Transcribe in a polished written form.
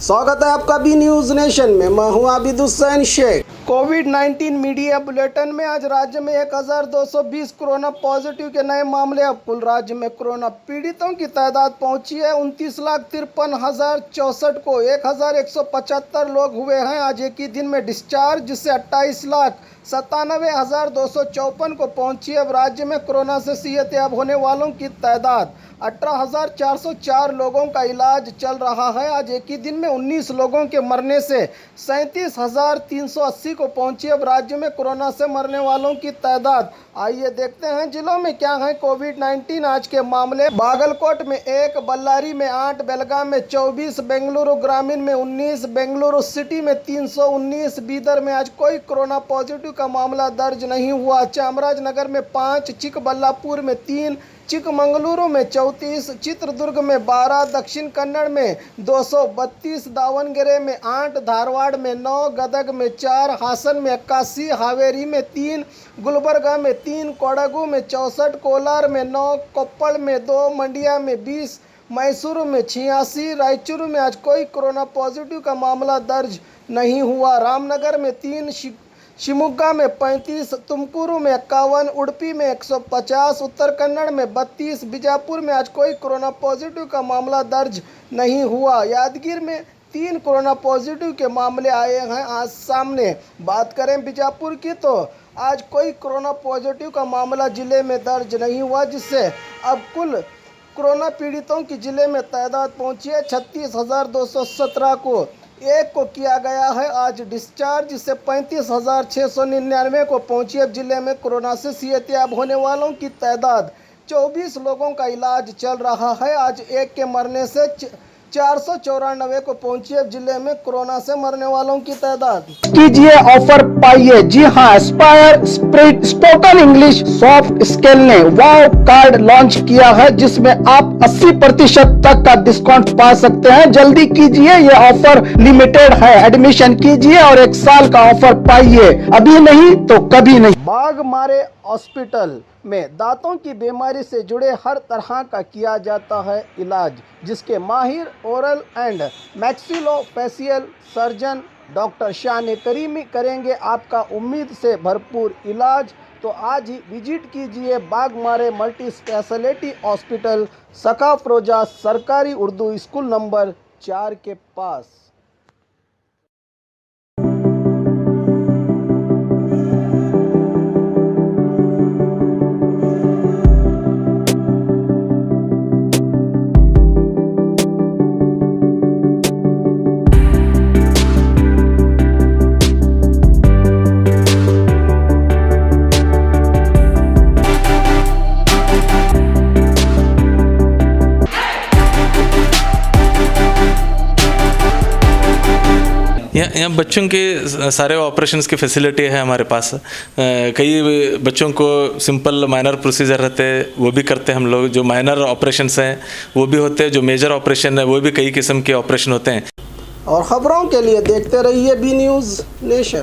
स्वागत है आपका बी न्यूज नेशन में। मैं हूं आबिद हुसैन शेख। कोविड-19 मीडिया बुलेटिन में आज राज्य में 1220 कोरोना पॉजिटिव के नए मामले। अब कुल राज्य में कोरोना पीड़ितों की तादाद पहुंची है 29,53,064 को। 1,175 लोग हुए हैं आज एक ही दिन में डिस्चार्ज, जिससे 28,97,254 को पहुंची। अब राज्य में कोरोना से सेहतयाब होने वालों की तादाद 18,404 लोगों का इलाज चल रहा है। आज एक ही दिन में 19 लोगों के मरने से 37,380 को पहुंची। अब राज्य में कोरोना से मरने वालों की तादाद, आइए देखते हैं जिलों में क्या है कोविड-19 आज के मामले। बागलकोट में 1, बल्लारी में 8, बेलगाम में 24, बेंगलुरु ग्रामीण में 19, बेंगलुरु सिटी में 319, बीदर में आज कोई कोरोना पॉजिटिव का मामला दर्ज नहीं हुआ। चामराजनगर में 5, चिकबल्लापुर में 3, चिकमंगलुरु में 34, चित्रदुर्ग में 12, दक्षिण कन्नड़ में 232, दावणगेरे में 8, धारवाड़ में 9, गदग में 4, हासन में 81, हावेरी में 3, गुलबर्गा में 3, कोडगु में 64, कोलार में 9, कोप्पल में 2, मंडिया में 20, मैसूरू में 86, रायचूरू में आज कोई कोरोना पॉजिटिव का मामला दर्ज नहीं हुआ। रामनगर में 3, शिवमोगा में 35, तुमकुरू में 51, उडुपी में 150, उत्तर कन्नड़ में 32, बीजापुर में आज कोई कोरोना पॉजिटिव का मामला दर्ज नहीं हुआ। यादगीर में 3 कोरोना पॉजिटिव के मामले आए हैं आज सामने। बात करें बीजापुर की तो आज कोई कोरोना पॉजिटिव का मामला जिले में दर्ज नहीं हुआ, जिससे अब कुल कोरोना पीड़ितों की जिले में तादाद पहुंची है 36,217 को। एक को किया गया है आज डिस्चार्ज, जिससे 35,699 को पहुंची। अब जिले में कोरोना से सेहतयाब होने वालों की तादाद 24 लोगों का इलाज चल रहा है। आज एक के मरने से 494 को पहुंची। अब जिले में कोरोना से मरने वालों की तादाद। कीजिए ऑफर पाइए। जी हाँ, Aspire spoken English soft skill ने वाव कार्ड लॉन्च किया है, जिसमें आप 80% तक का डिस्काउंट पा सकते हैं। जल्दी कीजिए, ये ऑफर लिमिटेड है। एडमिशन कीजिए और 1 साल का ऑफर पाइए, अभी नहीं तो कभी नहीं। बाघमारे हॉस्पिटल में दांतों की बीमारी से जुड़े हर तरह का किया जाता है इलाज, जिसके माहिर oral and maxillofacial surgeon doctor शान करीमी करेंगे आपका उम्मीद से भरपूर इलाज। तो आज ही विजिट कीजिए बाघमारे मल्टी स्पेशलिटी हॉस्पिटल, सकाफरोजा सरकारी उर्दू स्कूल नंबर 4 के पास। यहाँ बच्चों के सारे ऑपरेशंस की फैसिलिटी है हमारे पास। कई बच्चों को सिंपल माइनर प्रोसीजर रहते हैं, वो भी करते हैं हम लोग। जो माइनर ऑपरेशंस हैं वो भी होते हैं, जो मेजर ऑपरेशन है वो भी कई किस्म के ऑपरेशन होते हैं। और ख़बरों के लिए देखते रहिए बी न्यूज़ नेशन।